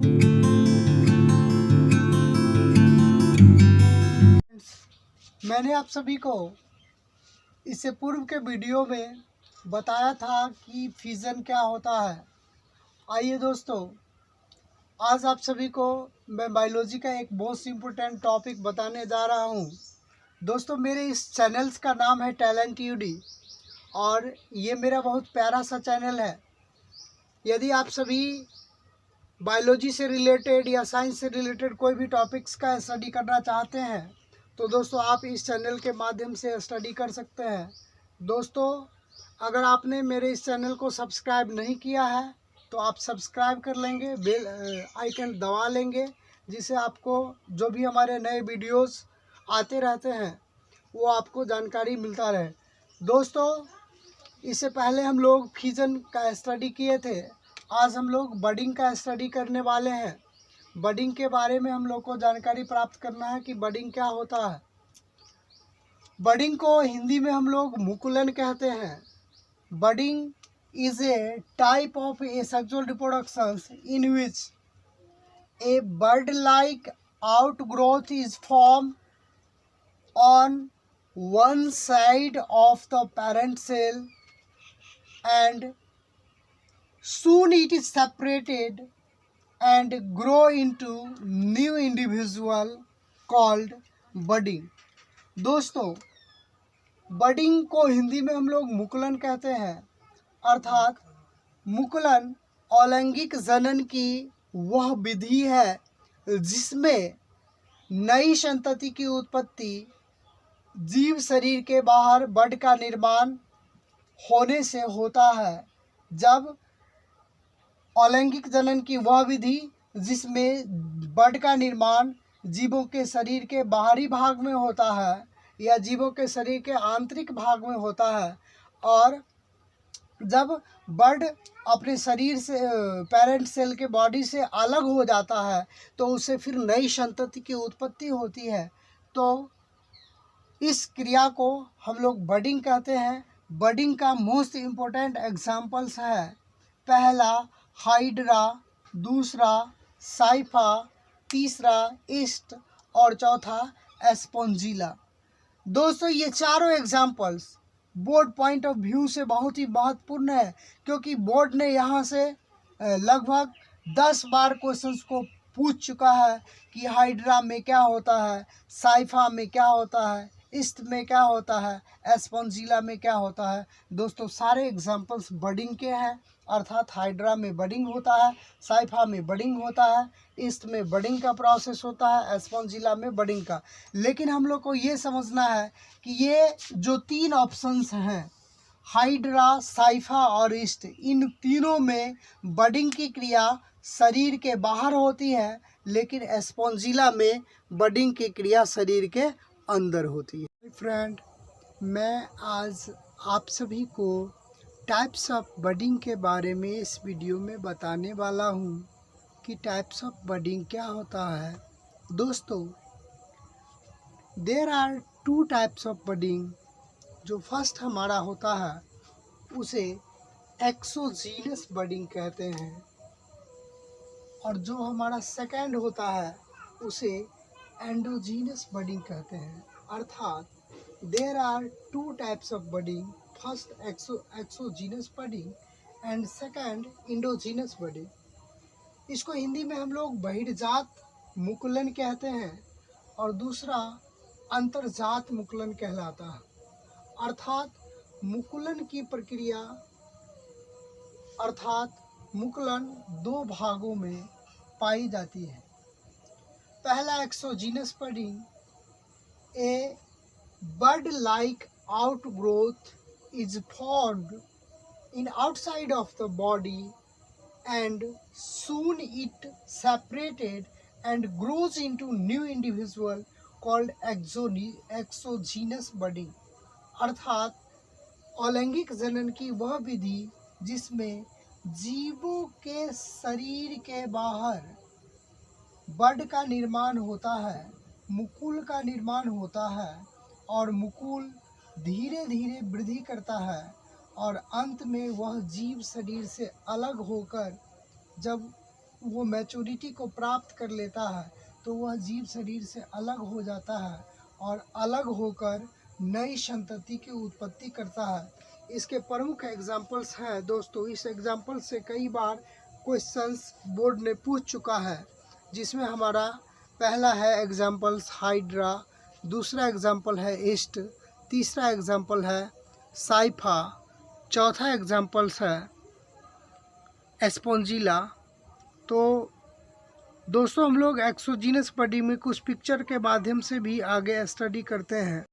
मैंने आप सभी को इससे पूर्व के वीडियो में बताया था कि फिजन क्या होता है। आइए दोस्तों, आज आप सभी को मैं बायोलॉजी का एक बहुत इम्पोर्टेंट टॉपिक बताने जा रहा हूँ। दोस्तों, मेरे इस चैनल्स का नाम है टैलेंट यूडी और ये मेरा बहुत प्यारा सा चैनल है। यदि आप सभी बायोलॉजी से रिलेटेड या साइंस से रिलेटेड कोई भी टॉपिक्स का स्टडी करना चाहते हैं तो दोस्तों आप इस चैनल के माध्यम से स्टडी कर सकते हैं। दोस्तों, अगर आपने मेरे इस चैनल को सब्सक्राइब नहीं किया है तो आप सब्सक्राइब कर लेंगे, बेल आइकन दबा लेंगे, जिससे आपको जो भी हमारे नए वीडियोस आते रहते हैं वो आपको जानकारी मिलता रहे। दोस्तों, इससे पहले हम लोग फ्यूजन का स्टडी किए थे। आज हम लोग बडिंग का स्टडी करने वाले हैं। बडिंग के बारे में हम लोग को जानकारी प्राप्त करना है कि बडिंग क्या होता है। बडिंग को हिंदी में हम लोग मुकुलन कहते हैं। Budding is a type of A sexual reproduction in which A bird like outgrowth is formed on one side of the parent cell and soon it is separated and grow into new individual called budding। दोस्तों, budding को हिंदी में हम लोग मुकुलन कहते हैं, अर्थात मुकुलन अलैंगिक जनन की वह विधि है जिसमें नई संतति की उत्पत्ति जीव शरीर के बाहर बड का निर्माण होने से होता है। जब अलैंगिक जनन की वह विधि जिसमें बड का निर्माण जीवों के शरीर के बाहरी भाग में होता है या जीवों के शरीर के आंतरिक भाग में होता है, और जब बड अपने शरीर से पेरेंट सेल के बॉडी से अलग हो जाता है तो उससे फिर नई संतति की उत्पत्ति होती है। तो इस क्रिया को हम लोग बडिंग कहते हैं। बडिंग का मोस्ट इम्पोर्टेंट एग्जाम्पल्स है, पहला हाइड्रा, दूसरा साइफा, तीसरा ईस्ट और चौथा एस्पोंजिला। दोस्तों, ये चारों examples board point of view से बहुत ही महत्वपूर्ण है, क्योंकि बोर्ड ने यहाँ से लगभग 10 बार क्वेश्चंस को पूछ चुका है कि हाइड्रा में क्या होता है, साइफा में क्या होता है, ईस्ट में क्या होता है, एस्पोंजिला में क्या होता है। दोस्तों, सारे एग्जाम्पल्स बडिंग के हैं, अर्थात हाइड्रा में बडिंग होता है, साइफा में बडिंग होता है, ईस्ट में बडिंग का प्रोसेस होता है, एस्पोंजिला में बडिंग का। लेकिन हम लोग को ये समझना है कि ये जो तीन ऑप्शंस हैं, हाइड्रा, साइफा और ईस्ट, इन तीनों में बडिंग की क्रिया शरीर के बाहर होती है, लेकिन एस्पोंजिला में बडिंग की क्रिया शरीर के अंदर होती है। फ्रेंड, मैं आज आप सभी को टाइप्स ऑफ बडिंग के बारे में इस वीडियो में बताने वाला हूँ कि टाइप्स ऑफ बडिंग क्या होता है। दोस्तों, there are 2 types of budding. जो फर्स्ट हमारा होता है उसे एक्सोजीनस बडिंग कहते हैं, और जो हमारा सेकंड होता है उसे एंडोजीनस बडिंग कहते हैं। अर्थात there are 2 types of budding, first exogenous budding and second endogenous budding. इसको हिंदी में हम लोग बहिर्जात मुकुलन कहते हैं और दूसरा अंतर्जात मुकुलन कहलाता है। अर्थात मुकुलन की प्रक्रिया, अर्थात मुकुलन 2 भागों में पाई जाती है। पहला exogenous budding, A bird like outgrowth is formed in outside of the body and soon it separated and grows into new individual called exogenous budding। अर्थात अलैंगिक जनन की वह विधि जिसमें जीवों के शरीर के बाहर बड का निर्माण होता है, मुकुल का निर्माण होता है, और मुकुल धीरे धीरे वृद्धि करता है और अंत में वह जीव शरीर से अलग होकर जब वो मैच्योरिटी को प्राप्त कर लेता है तो वह जीव शरीर से अलग हो जाता है और अलग होकर नई संतति की उत्पत्ति करता है। इसके प्रमुख एग्जाम्पल्स हैं दोस्तों। इस एग्जाम्पल से कई बार क्वेश्चंस बोर्ड ने पूछ चुका है, जिसमें हमारा पहला है एग्जाम्पल्स हाइड्रा, दूसरा एग्जाम्पल है ईस्ट, तीसरा एग्जाम्पल है साइफा, चौथा एग्जाम्पल्स है एस्पोंजिला। तो दोस्तों हम लोग एक्सोजीनस बॉडी में कुछ पिक्चर के माध्यम से भी आगे स्टडी करते हैं।